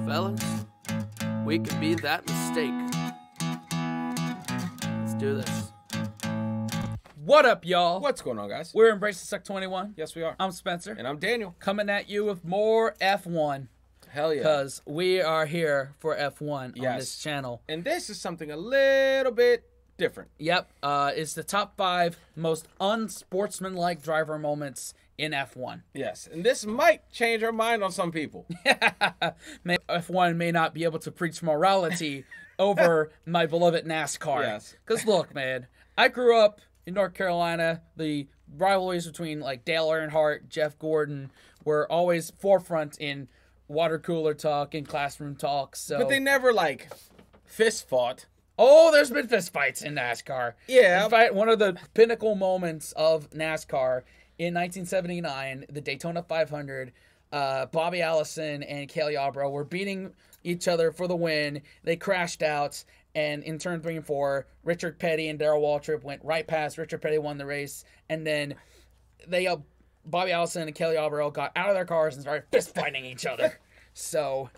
fellas. We could be that mistake. Let's do this. What up, y'all? What's going on, guys? We're Embrace the Suck 21. Yes, we are. I'm Spencer. And I'm Daniel. Coming at you with more F1. Hell yeah. Because we are here for F1 on Yes. this channel. And this is something a little bit different. Yep. It's the top 5 most unsportsmanlike driver moments in F1. Yes. And this might change our mind on some people. F1 may not be able to preach morality over my beloved NASCAR. Yes. Because look, man, I grew up in North Carolina. The rivalries between like Dale Earnhardt, Jeff Gordon were always forefront in water cooler talk and classroom talk. So, But they never, like, fist fought. oh, there's been fistfights in NASCAR. Yeah. In fact, one of the pinnacle moments of NASCAR in 1979, the Daytona 500, Bobby Allison and Cale Yarborough were beating each other for the win. They crashed out, and in turn 3 and 4, Richard Petty and Darrell Waltrip went right past. Richard Petty won the race, and then they Bobby Allison and Cale Yarborough got out of their cars and started fist fighting each other. So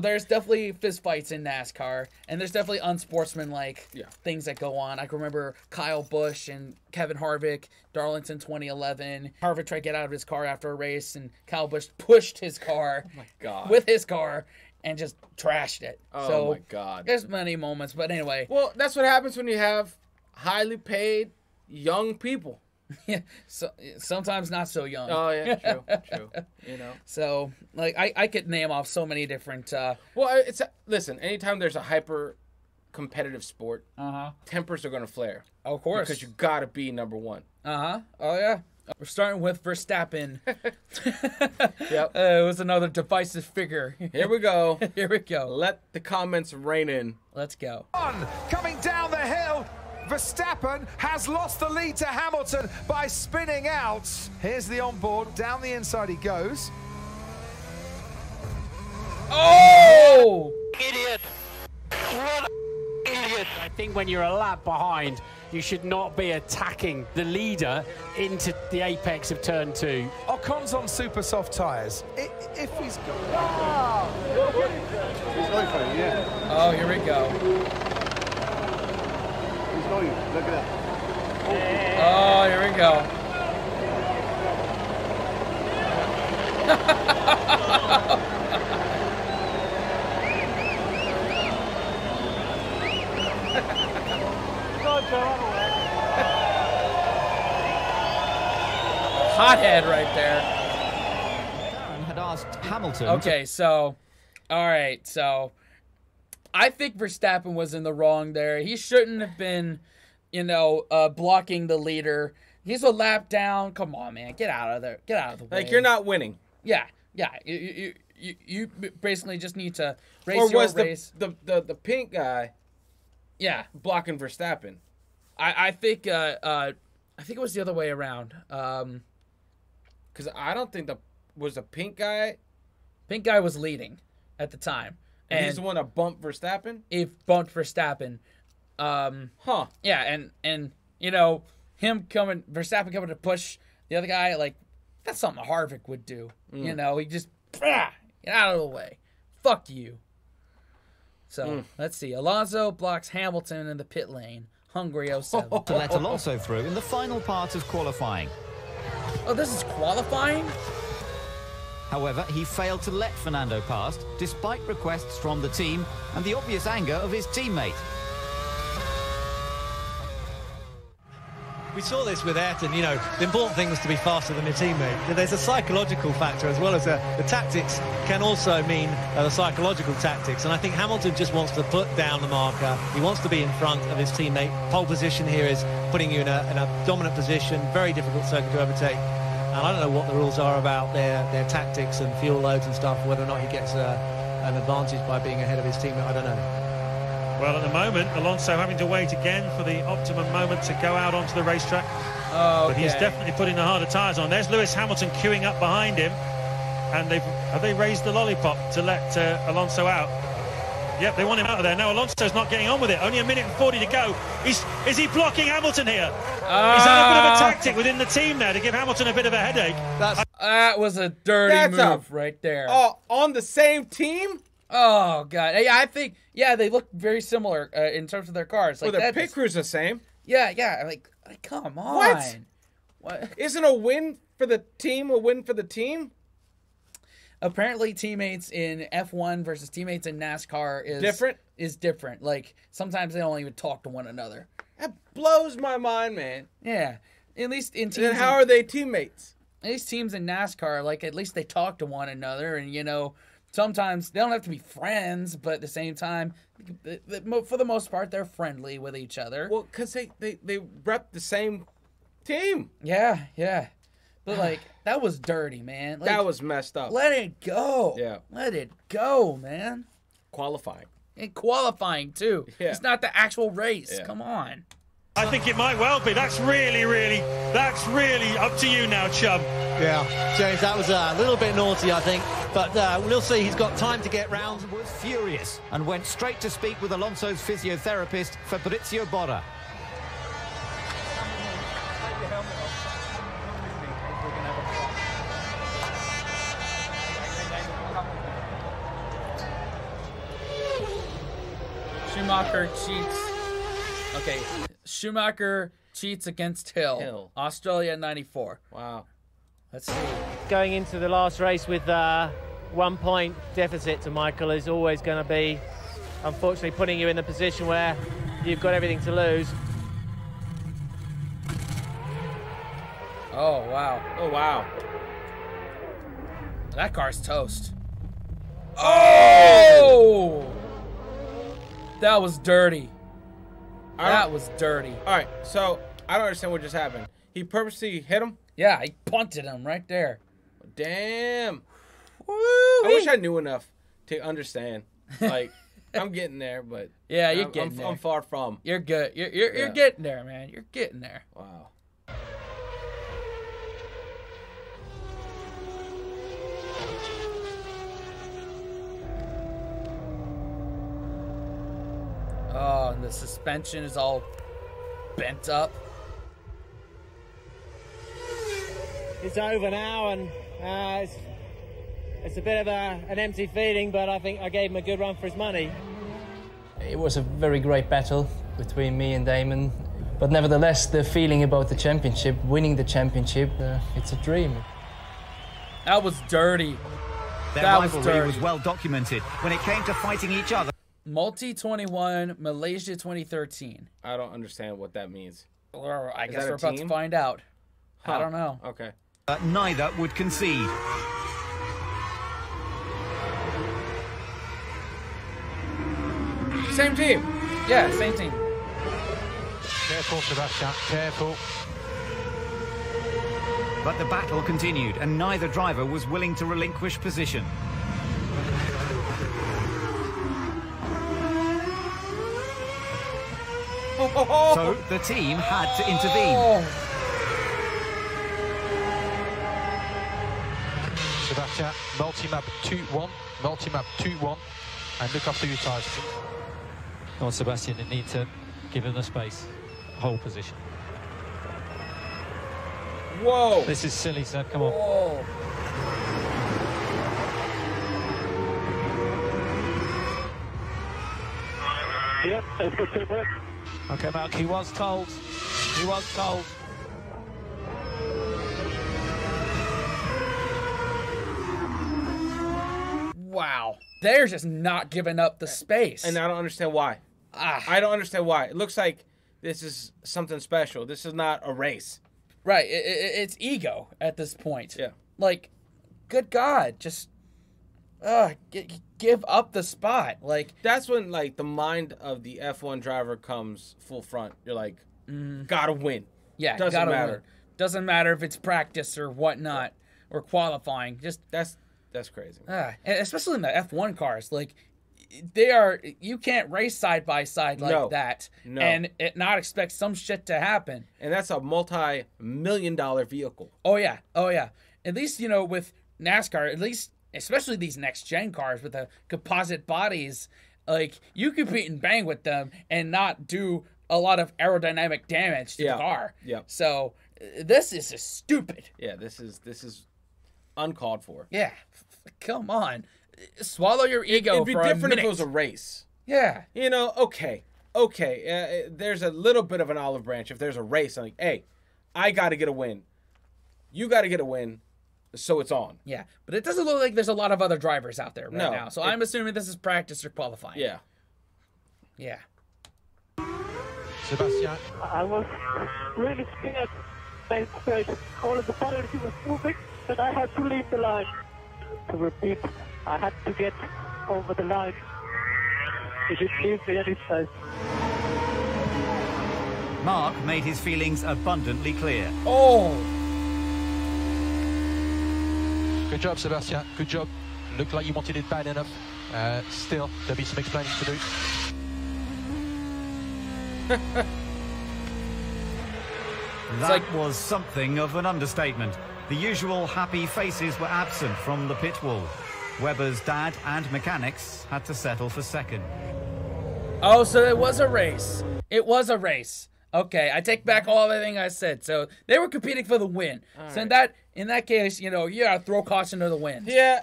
there's definitely fist fights in NASCAR, and there's definitely unsportsmanlike things that go on. I can remember Kyle Busch and Kevin Harvick, Darlington 2011. Harvick tried to get out of his car after a race, and Kyle Busch pushed his car with his car and just trashed it. Oh, my God. There's many moments, but anyway. Well, that's what happens when you have highly paid young people. Yeah, so sometimes not so young. Oh, yeah, true. You know. So, like, I could name off so many different... Well, listen, anytime there's a hyper competitive sport, tempers are going to flare. Of course. Because you got to be number one. Oh, yeah. We're starting with Verstappen. Yep. It was another divisive figure. Here we go. Here we go. Let the comments rain in. Let's go. Coming down the hill, Verstappen has lost the lead to Hamilton by spinning out. Here's the onboard. Down the inside he goes. Oh! Idiot! What an idiot! I think when you're a lap behind, you should not be attacking the leader into the apex of turn 2. Ocon's on super soft tyres. If he's Oh, here we go. Look at that. Oh, here we go. Hothead right there. Darren had asked Hamilton. Okay, so, all right, so I think Verstappen was in the wrong there. He shouldn't have been, blocking the leader. He's a lap down. Come on, man, get out of there. Get out of the way. Like, you're not winning. Yeah. You basically just need to race your race. the pink guy Yeah, blocking Verstappen? I think it was the other way around. Because I don't think was the pink guy. Pink guy was leading at the time, And he's the one that bumped Verstappen? He bumped Verstappen. Yeah, and Verstappen coming to push the other guy, like, that's something Harvick would do. He just, get out of the way. Fuck you. So, let's see. Alonso blocks Hamilton in the pit lane. Hungary 07. To let Alonso through in the final part of qualifying. Oh, this is qualifying? However, he failed to let Fernando past, despite requests from the team and the obvious anger of his teammate. We saw this with Ayrton, the important thing was to be faster than your teammate. There's a psychological factor as well as the tactics can also mean the psychological tactics. And I think Hamilton just wants to put down the marker. He wants to be in front of his teammate. Pole position here is putting you in a dominant position, very difficult circuit to overtake. And I don't know what the rules are about their tactics and fuel loads and stuff, whether or not he gets an advantage by being ahead of his teammate, I don't know. Well, at the moment, Alonso having to wait again for the optimum moment to go out onto the racetrack. Oh, but he's definitely putting the harder tyres on. There's Lewis Hamilton queuing up behind him. And have they raised the lollipop to let Alonso out? Yep, they want him out of there. No, Alonso's not getting on with it. Only a minute and 40 to go. Is he blocking Hamilton here? He's had a bit of a tactic within the team there to give Hamilton a bit of a headache. That was a dirty move right there. Oh, on the same team? Oh god, yeah, I think they look very similar in terms of their cars. Like Well, their that pit is- crew's the same. Yeah, like come on. What? Isn't a win for the team a win for the team? Apparently, teammates in F1 versus teammates in NASCAR is different. Like sometimes they don't even talk to one another. That blows my mind, man. Yeah, at least in teams. Then how are they teammates? These teams in NASCAR, like at least they talk to one another, and sometimes they don't have to be friends, but at the same time, for the most part, they're friendly with each other. Well, because they rep the same team. Yeah. But, like, that was dirty, man. Like, That was messed up. Let it go. Yeah. Let it go, man. Qualifying. And qualifying, too. Yeah. It's not the actual race. Yeah. Come on. I think it might well be. That's really up to you now, chum. Yeah, James, that was a little bit naughty, I think. But we'll see. He's got time to get round. Was furious and went straight to speak with Alonso's physiotherapist, Fabrizio Bora. Schumacher cheats. Okay. Schumacher cheats against Hill. Australia 94. Wow. Let's see. Going into the last race with 1 point deficit to Michael is always going to be, unfortunately, putting you in the position where you've got everything to lose. Oh, wow. Oh, wow. That car's toast. Oh! That was dirty. That was dirty. All right, so I don't understand what just happened. He purposely hit him? Yeah, he punted him right there. Damn. Woo! I wish I knew enough to understand. Like, I'm getting there, but Yeah, you're getting there. I'm far from. You're good. You're getting there, man. You're getting there. Wow. Oh, and the suspension is all bent up. It's over now, and it's a bit of an empty feeling, but I think I gave him a good run for his money. It was a very great battle between me and Damon, but nevertheless, the feeling about the championship, winning the championship, it's a dream. That was dirty. Their rivalry was well documented when it came to fighting each other. Multi 21, Malaysia 2013. I don't understand what that means. Or I Is guess that a we're about to team? find out. Huh. I don't know. Okay. Neither would concede. Same team. Yeah, same team. Careful, Sebastian, careful. But the battle continued, and neither driver was willing to relinquish position. So the team had to intervene. Sebastian, multi-map 2-1, multi-map 2-1, and look after your tyres. Come on, Sebastian, you need to give him the space. Hold position. Whoa! This is silly, Seb, come on. Whoa. Yeah, let's go to work. Okay, Mark, he was told. He was told. Wow. They're just not giving up the space. And I don't understand why. I don't understand why. It looks like this is something special. This is not a race. Right. It's ego at this point. Yeah. Like, good God, just give up the spot. Like, that's when like the mind of the F1 driver comes full front. You're like, gotta win. Yeah, doesn't gotta matter. win. Doesn't matter if it's practice or whatnot or qualifying. Just that's crazy. And especially in the F1 cars, like you can't race side by side like that and not expect some shit to happen. And that's a multi-million-dollar vehicle. Oh yeah. At least with NASCAR, at least especially these next gen cars with the composite bodies, like you compete and bang with them and not do a lot of aerodynamic damage to the car. Yeah. So this is just stupid. Yeah, this is uncalled for. Yeah. Come on. swallow your ego It'd be for a different if minute. it was a race. Yeah. You know, okay. There's a little bit of an olive branch if there's a race. I'm like, hey, I got to get a win. You got to get a win, so it's on. Yeah, but it doesn't look like there's a lot of other drivers out there right No, now. So I'm assuming this is practice or qualifying. Yeah. Yeah. Sebastian. I was really scared. All of the penalty was moving, but I had to leave the line. To repeat, I had to get over the line. It didn't leave me any space. Mark made his feelings abundantly clear. Oh! Good job, Sebastian. Good job. Looked like you wanted it bad enough. Still, there'll be some explaining to do. That was something of an understatement. The usual happy faces were absent from the pit wall. Webber's dad and mechanics had to settle for second. Oh, so it was a race. It was a race. Okay, I take back all everything I said. So they were competing for the win. So in that case, you know, you gotta throw caution to the wind. Yeah.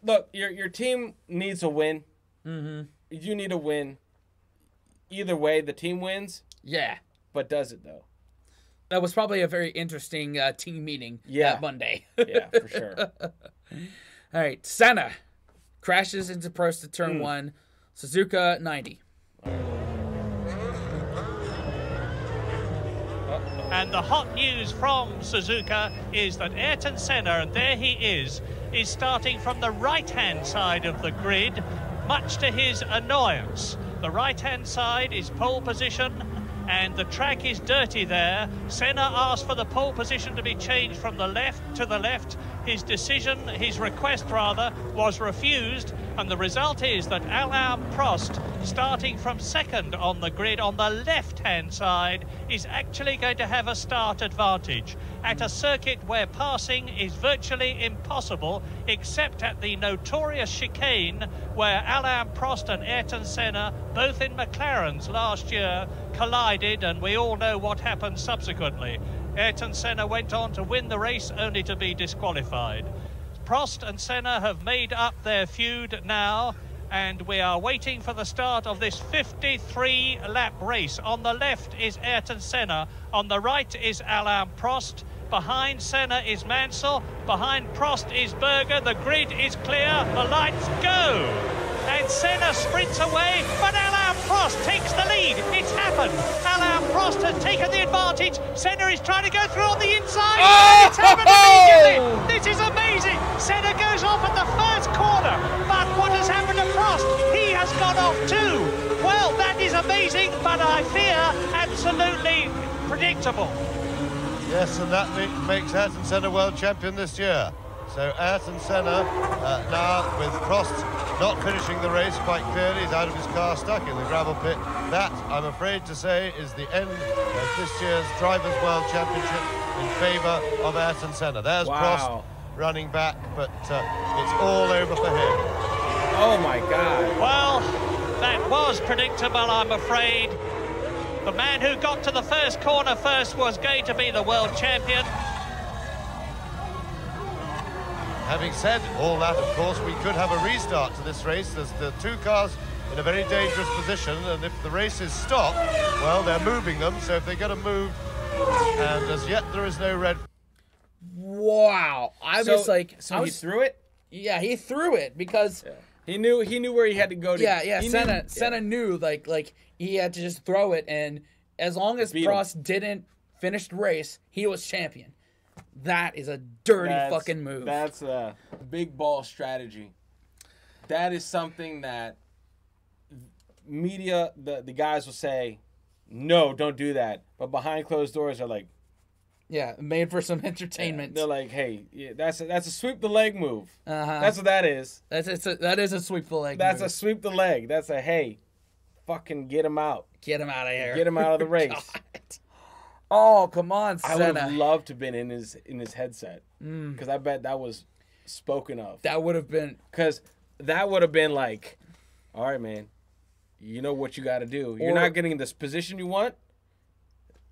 Look, your team needs a win. Mm-hmm. You need a win. Either way, the team wins. Yeah. But does it, though? That was probably a very interesting team meeting that Monday. Yeah, for sure. All right, Senna crashes into Prost at turn 1. Suzuka 90. And the hot news from Suzuka is that Ayrton Senna, and there he is starting from the right-hand side of the grid, much to his annoyance. The right-hand side is pole position, and the track is dirty there. Senna asked for the pole position to be changed from the left to the left. His request rather, was refused, and the result is that Alain Prost, starting from second on the grid on the left-hand side, is actually going to have a start advantage at a circuit where passing is virtually impossible, except at the notorious chicane where Alain Prost and Ayrton Senna, both in McLarens last year, collided, and we all know what happened subsequently. Ayrton Senna went on to win the race only to be disqualified. Prost and Senna have made up their feud now, and we are waiting for the start of this 53-lap race. On the left is Ayrton Senna, on the right is Alain Prost, behind Senna is Mansell, behind Prost is Berger, the grid is clear, the lights go! And Senna sprints away, but Alain Prost takes the lead. It's happened. Alain Prost has taken the advantage. Senna is trying to go through on the inside. Oh! It's happened immediately. This is amazing. Senna goes off at the first corner. But what has happened to Prost? He has gone off too. Well, that is amazing, but I fear absolutely predictable. Yes, and that makes Ayrton Senna world champion this year. So Ayrton Senna now with Prost not finishing the race quite clearly. He's out of his car, stuck in the gravel pit. That, I'm afraid to say, is the end of this year's Drivers' World Championship in favour of Ayrton Senna. There's Prost running back, but it's all over for him. Oh my God. Well, that was predictable, I'm afraid. The man who got to the first corner first was going to be the world champion. Having said all that, of course, we could have a restart to this race. There's the two cars in a very dangerous position, and if the race is stopped, well, they're moving them, so if they get them moved, and as yet there is no red. Wow. I was like... So he threw it? Yeah, he threw it because... Yeah. He knew where he had to go to. Yeah. Senna knew like he had to just throw it, and as long as Prost didn't finish the race, he was champion. That is a dirty fucking move. That's a big ball strategy. That is something that media, the guys will say, no, don't do that. But behind closed doors, they're like, yeah, made for some entertainment. They're like, hey, that's a sweep the leg move. That's what that is. That is a sweep the leg. That's move. a sweep the leg. That's a hey, fucking get him out. Get him out of here. Get him out of the race. Oh, come on, Senna. I would have loved to have been in his headset because I bet that was spoken of. That would have been because that would have been like, all right, man, you know what you got to do. You're not getting this position you want.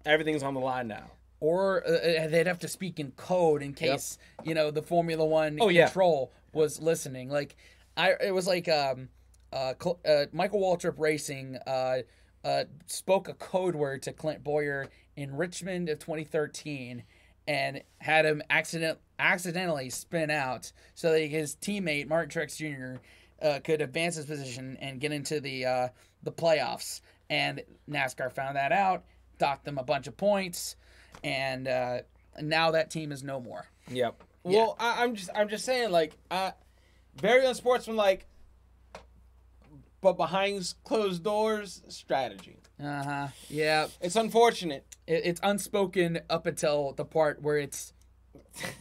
Everything's on the line now. Or they'd have to speak in code in case the Formula One control was listening. Like It was like Michael Waltrip Racing spoke a code word to Clint Bowyer in Richmond of 2013 and had him accidentally spin out so that his teammate Martin Truex Jr. Could advance his position and get into the playoffs. And NASCAR found that out, docked them a bunch of points, and now that team is no more. Yep. Well, I'm just saying, like, very unsportsmanlike, but behind closed doors strategy. Yeah. It's unfortunate. It's unspoken up until the part where it's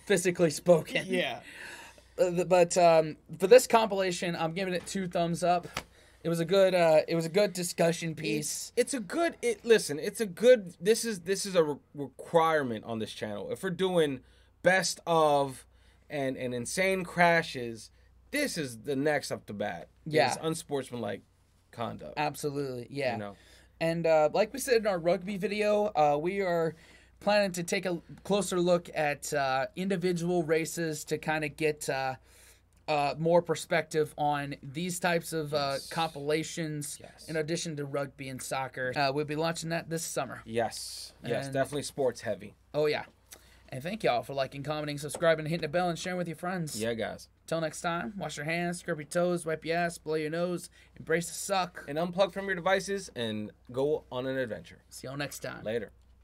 physically spoken. Yeah. But for this compilation, I'm giving it 2 thumbs up. It was a good discussion piece. This is a requirement on this channel. If we're doing best of and insane crashes, this is the next up to bat. Yeah. It's unsportsmanlike conduct. Absolutely. Yeah. You know. And like we said in our rugby video, we are planning to take a closer look at individual races to kind of get more perspective on these types of compilations in addition to rugby and soccer. We'll be launching that this summer. Yes, And- definitely sports heavy. Oh, yeah. And thank y'all for liking, commenting, subscribing, hitting the bell, and sharing with your friends. Yeah, guys. Till next time, wash your hands, scrub your toes, wipe your ass, blow your nose, embrace the suck. And unplug from your devices and go on an adventure. See y'all next time. Later.